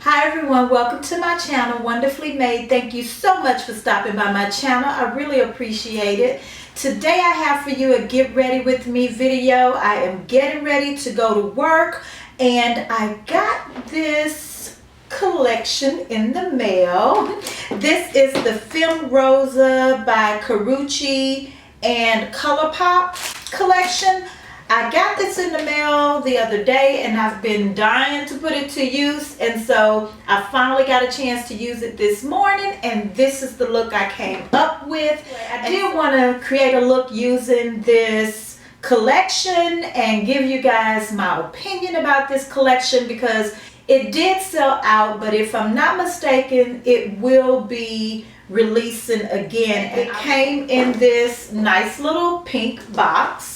Hi everyone, welcome to my channel, Wonderfully Made. Thank you so much for stopping by my channel. I really appreciate it. Today I have for you a get ready with me video. I am getting ready to go to work and I got this collection in the mail. This is the Fem Rosa by Karouchee and ColourPop collection. I got this in the mail the other day and I've been dying to put it to use, and so I finally got a chance to use it this morning, and this is the look I came up with. I did want to create a look using this collection and give you guys my opinion about this collection because it did sell out, but if I'm not mistaken, it will be releasing again. It came in this nice little pink box.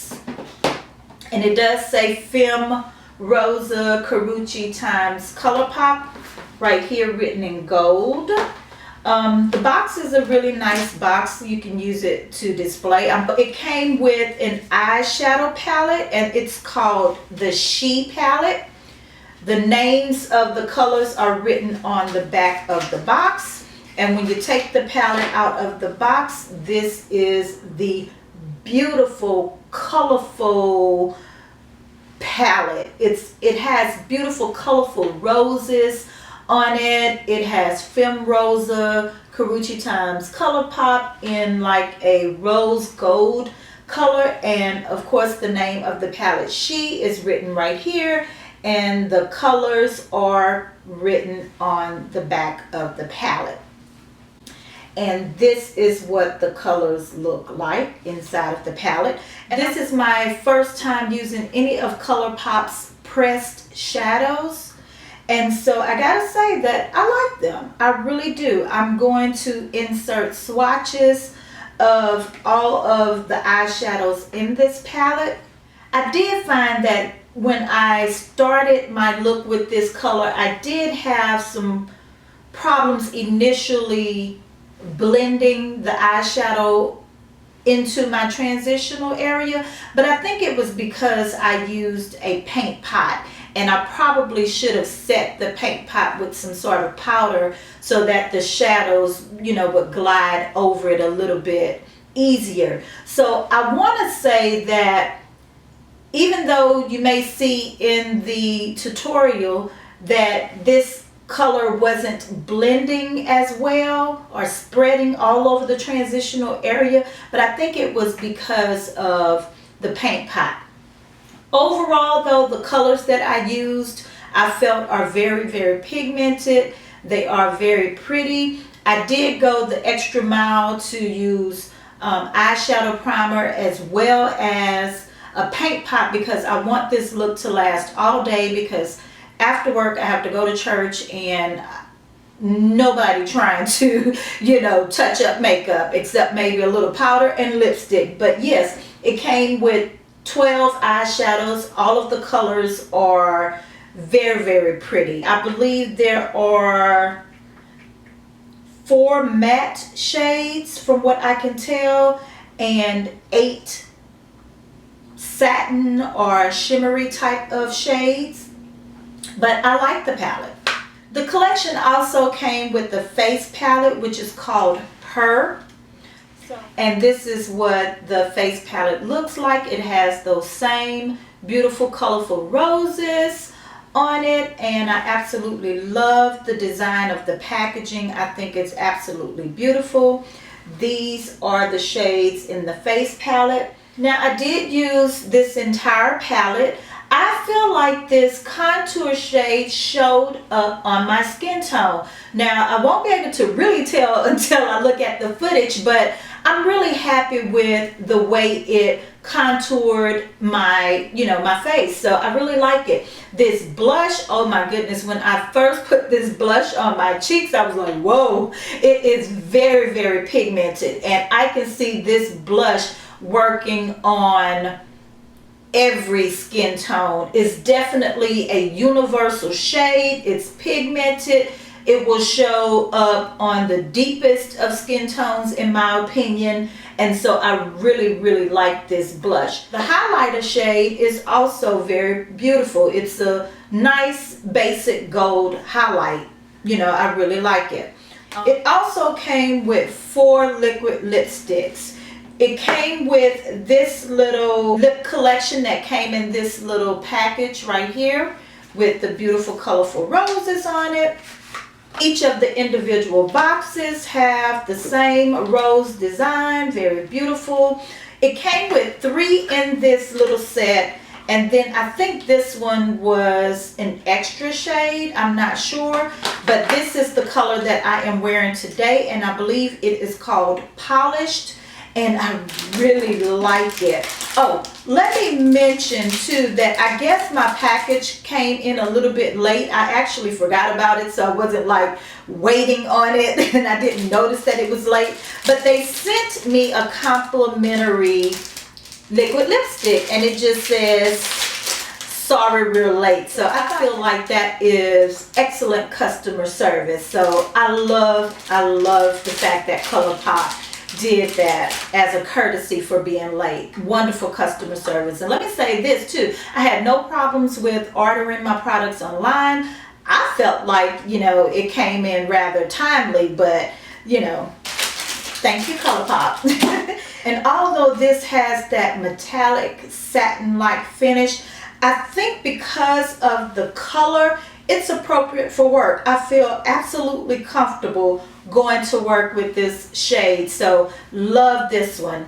And it does say Fem Rosa Karouchee times ColourPop right here written in gold. The box is a really nice box. You can use it to display. It came with an eyeshadow palette and it's called the She palette. The names of the colors are written on the back of the box. And when you take the palette out of the box, this is the beautiful, colorful palette. It has beautiful, colorful roses on it. It has Fem Rosa Karouchee times ColourPop in like a rose gold color, and of course the name of the palette She is written right here, and the colors are written on the back of the palette. And this is what the colors look like inside of the palette. And this is my first time using any of ColourPop's pressed shadows. And so I gotta say that I like them. I really do. I'm going to insert swatches of all of the eyeshadows in this palette. I did find that when I started my look with this color, I did have some problems initially blending the eyeshadow into my transitional area, but I think it was because I used a paint pot, and I probably should have set the paint pot with some sort of powder so that the shadows, you know, would glide over it a little bit easier. So I want to say that even though you may see in the tutorial that this color wasn't blending as well or spreading all over the transitional area, but I think it was because of the paint pot. Overall though, the colors that I used I felt are very, very pigmented. They are very pretty. I did go the extra mile to use eyeshadow primer as well as a paint pot because I want this look to last all day, because after work I have to go to church and nobody trying to, you know, touch up makeup except maybe a little powder and lipstick. But yes, it came with 12 eyeshadows. All of the colors are very, very pretty. I believe there are 4 matte shades from what I can tell, and 8 satin or shimmery type of shades. But I like the palette. The collection also came with the face palette, which is called Her. And this is what the face palette looks like. It has those same beautiful, colorful roses on it. And I absolutely love the design of the packaging. I think it's absolutely beautiful. These are the shades in the face palette. Now, I did use this entire palette. I feel like this contour shade showed up on my skin tone. Now, I won't be able to really tell until I look at the footage, but I'm really happy with the way it contoured my, you know, my face. So I really like it. This blush, oh my goodness, when I first put this blush on my cheeks, I was like, whoa, it is very, very pigmented. And I can see this blush working on every skin tone. It's definitely a universal shade. It's pigmented. It will show up on the deepest of skin tones in my opinion, and so I really, really like this blush. The highlighter shade is also very beautiful. It's a nice basic gold highlight you know, I really like it. It also came with 4 liquid lipsticks. It came with this little lip collection that came in this little package right here with the beautiful colorful roses on it. Each of the individual boxes have the same rose design, very beautiful. It came with 3 in this little set, and then I think this one was an extra shade, I'm not sure, but this is the color that I am wearing today, and I believe it is called Polished, and I really like it. Oh, let me mention too that I guess my package came in a little bit late. I actually forgot about it, so I wasn't like waiting on it and I didn't notice that it was late. But they sent me a complimentary liquid lipstick, and it just says, sorry real late. So I feel like that is excellent customer service. So I love the fact that ColourPop did that as a courtesy for being late. Wonderful customer service. And let me say this too, I had no problems with ordering my products online. I felt like, you know, it came in rather timely, but you know, thank you ColourPop. And although this has that metallic satin-like finish, I think because of the color, it's appropriate for work. I feel absolutely comfortable going to work with this shade, so love this one.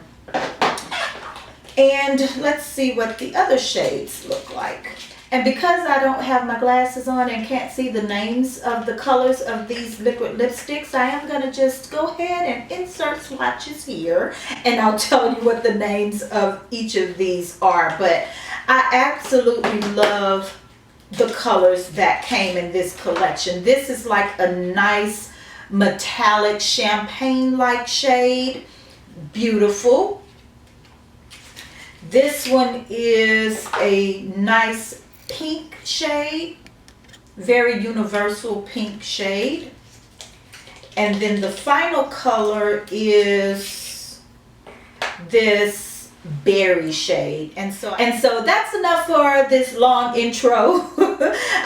And let's see what the other shades look like. And because I don't have my glasses on and can't see the names of the colors of these liquid lipsticks, I am going to just go ahead and insert swatches here, and I'll tell you what the names of each of these are. But I absolutely love the colors that came in this collection. This is like a nice metallic champagne-like shade. Beautiful. This one is a nice pink shade, very universal pink shade. And then the final color is this berry shade. And so that's enough for this long intro.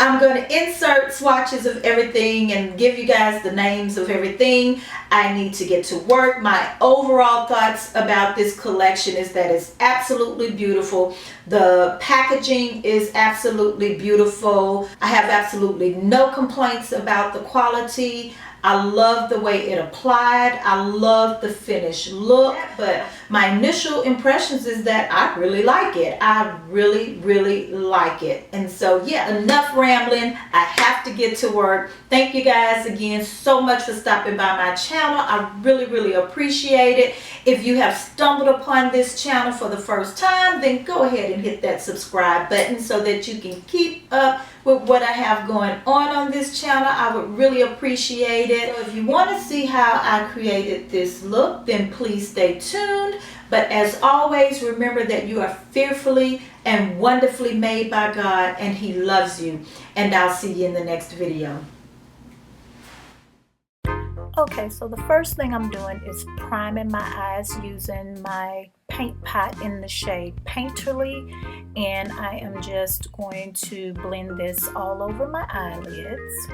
I'm going to insert swatches of everything and give you guys the names of everything. I need to get to work. My overall thoughts about this collection is that it's absolutely beautiful. The packaging is absolutely beautiful. I have absolutely no complaints about the quality. I love the way it applied. I love the finished look. But my initial impressions is that I really like it. I really like it. And so yeah, enough rambling. I have to get to work. Thank you guys again so much for stopping by my channel. I really appreciate it. If you have stumbled upon this channel for the first time, then go ahead and hit that subscribe button so that you can keep up with what I have going on this channel. I would really appreciate it. So if you want to see how I created this look, then please stay tuned. But as always, remember that you are fearfully and wonderfully made by God, and He loves you. And I'll see you in the next video. Okay, so the first thing I'm doing is priming my eyes using my paint pot in the shade Painterly, and I am just going to blend this all over my eyelids.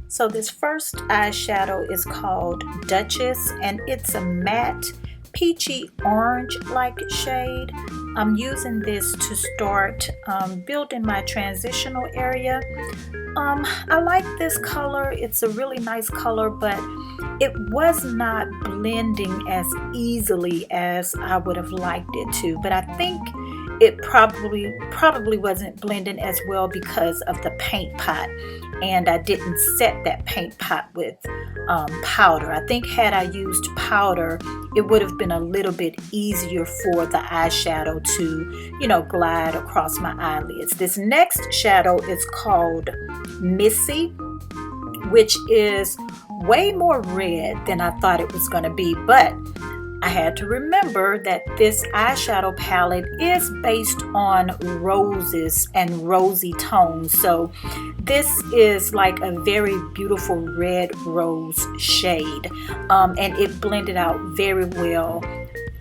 So this first eyeshadow is called Duchess, and it's a matte peachy orange like shade. I'm using this to start building my transitional area. I like this color. It's a really nice color, but it was not blending as easily as I would have liked it to. But I think it probably wasn't blending as well because of the paint pot, and I didn't set that paint pot with powder. I think had I used powder, it would have been a little bit easier for the eyeshadow to, you know, glide across my eyelids. This next shadow is called Missy, which is way more red than I thought it was going to be, but I had to remember that this eyeshadow palette is based on roses and rosy tones. So this is like a very beautiful red rose shade, and it blended out very well.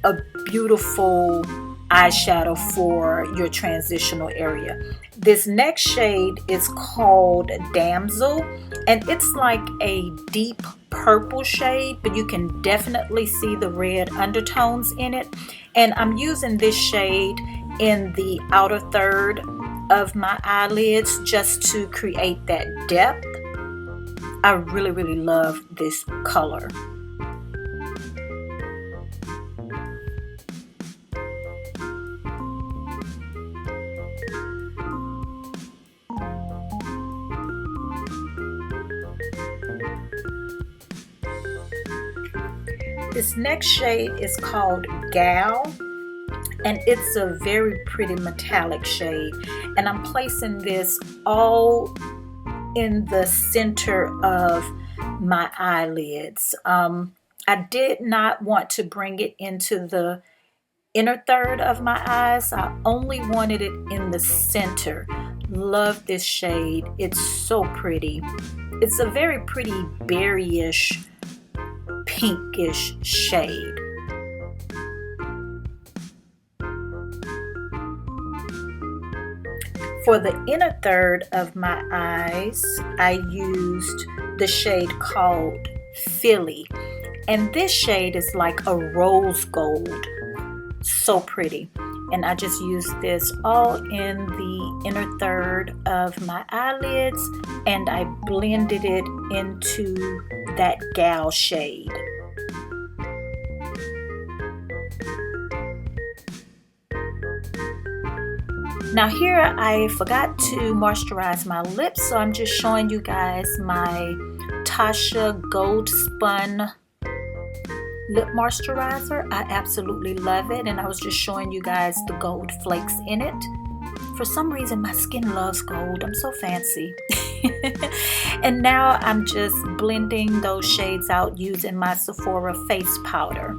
A beautiful eyeshadow for your transitional area. This next shade is called Damsel, and it's like a deep purple shade, but you can definitely see the red undertones in it. And I'm using this shade in the outer third of my eyelids just to create that depth. I really, really love this color. This next shade is called Gal, and it's a very pretty metallic shade, and I'm placing this all in the center of my eyelids. I did not want to bring it into the inner third of my eyes. I only wanted it in the center. Love this shade. It's so pretty. It's a very pretty berryish, pinkish shade. For the inner third of my eyes, I used the shade called Philly. And this shade is like a rose gold. So pretty. And I just used this all in the inner third of my eyelids, and I blended it into that Gal shade. Now here I forgot to moisturize my lips, so I'm just showing you guys my Tasha Gold Spun lip moisturizer. I absolutely love it, and I was just showing you guys the gold flakes in it. For some reason my skin loves gold. I'm so fancy. And now I'm just blending those shades out using my Sephora face powder.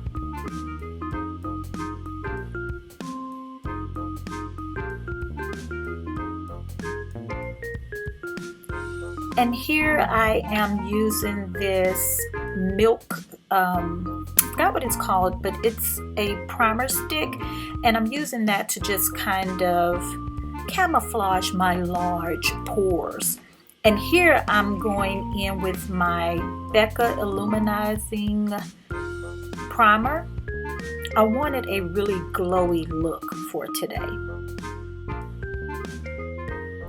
And here I am using this milk, forgot what it's called, but it's a primer stick, and I'm using that to just kind of camouflage my large pores. And here I'm going in with my Becca Illuminizing Primer. I wanted a really glowy look for today.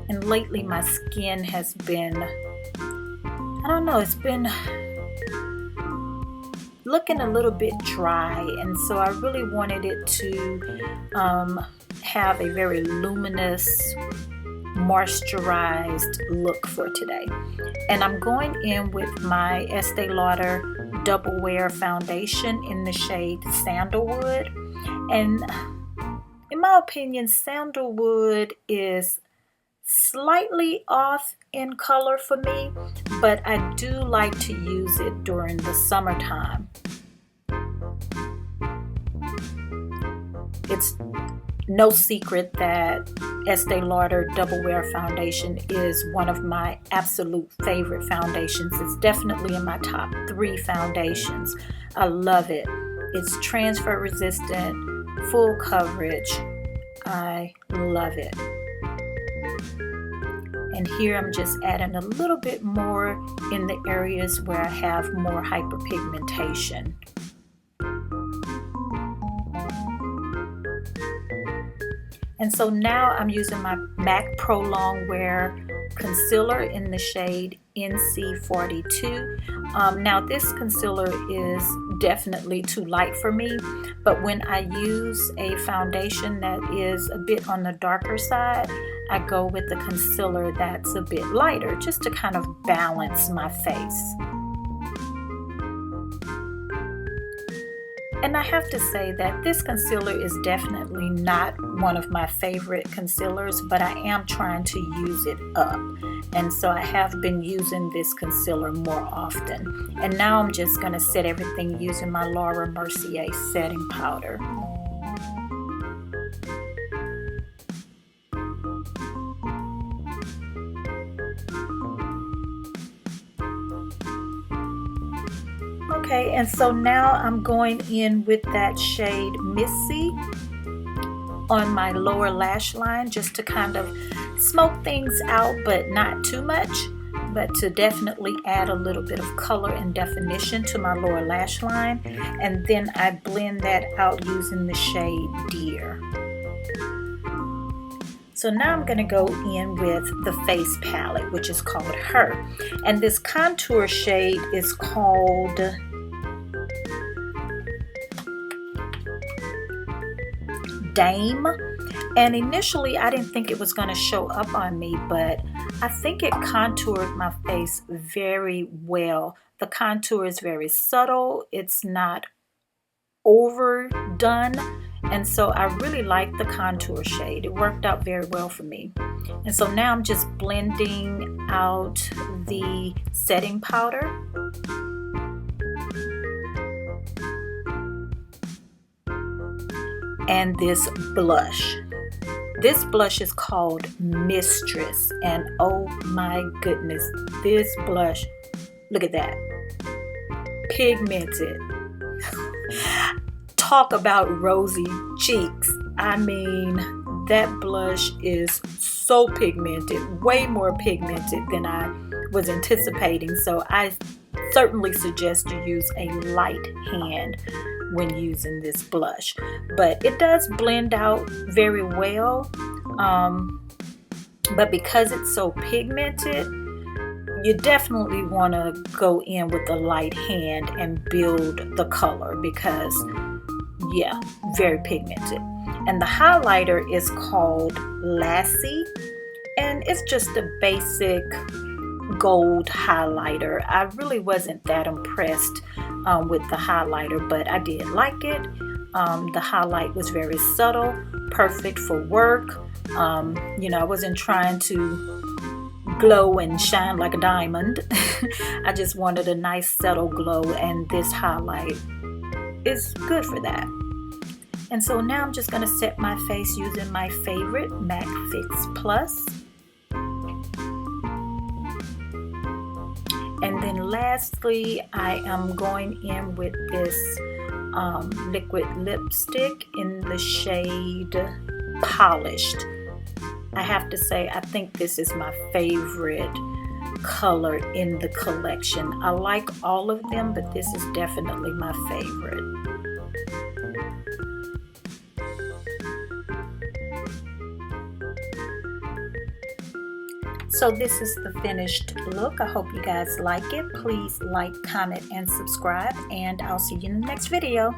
And lately my skin has been, I don't know, it's been looking a little bit dry, and so I really wanted it to have a very luminous, moisturized look for today. And I'm going in with my Estee Lauder Double Wear Foundation in the shade Sandalwood. And in my opinion, Sandalwood is slightly off in color for me, but I do like to use it during the summertime. It's no secret that Estee Lauder Double Wear Foundation is one of my absolute favorite foundations. It's definitely in my top 3 foundations. I love it. It's transfer resistant, full coverage. I love it. And here I'm just adding a little bit more in the areas where I have more hyperpigmentation. And so now I'm using my MAC Pro Long Wear Concealer in the shade NC42. Now this concealer is definitely too light for me, but when I use a foundation that is a bit on the darker side, I go with the concealer that's a bit lighter, just to kind of balance my face. And I have to say that this concealer is definitely not one of my favorite concealers, but I am trying to use it up. And so I have been using this concealer more often. And now I'm just going to set everything using my Laura Mercier setting powder. Okay, and so now I'm going in with that shade Missy on my lower lash line just to kind of smoke things out, but not too much, but to definitely add a little bit of color and definition to my lower lash line. And then I blend that out using the shade Dear. So now I'm going to go in with the face palette, which is called Her. And this contour shade is called Dame. And initially I didn't think it was going to show up on me, but I think it contoured my face very well. The contour is very subtle. It's not overdone. And so I really like the contour shade. It worked out very well for me. And so now I'm just blending out the setting powder. And this blush. This blush is called Mistress. And oh my goodness, this blush, look at that. Pigmented. Talk about rosy cheeks. I mean, that blush is so pigmented, way more pigmented than I was anticipating. So I certainly suggest you use a light hand when using this blush. But it does blend out very well. But because it's so pigmented, you definitely want to go in with a light hand and build the color because, yeah, very pigmented. And the highlighter is called Lassie, and it's just a basic gold highlighter. I really wasn't that impressed with the highlighter, but I did like it. The highlight was very subtle, perfect for work. You know, I wasn't trying to glow and shine like a diamond. I just wanted a nice subtle glow, and this highlight is good for that. And so now I'm just going to set my face using my favorite MAC Fix Plus. And then lastly, I am going in with this liquid lipstick in the shade Polished. I have to say, I think this is my favorite color in the collection. I like all of them, but this is definitely my favorite. So this is the finished look. I hope you guys like it. Please like, comment, and subscribe, and I'll see you in the next video.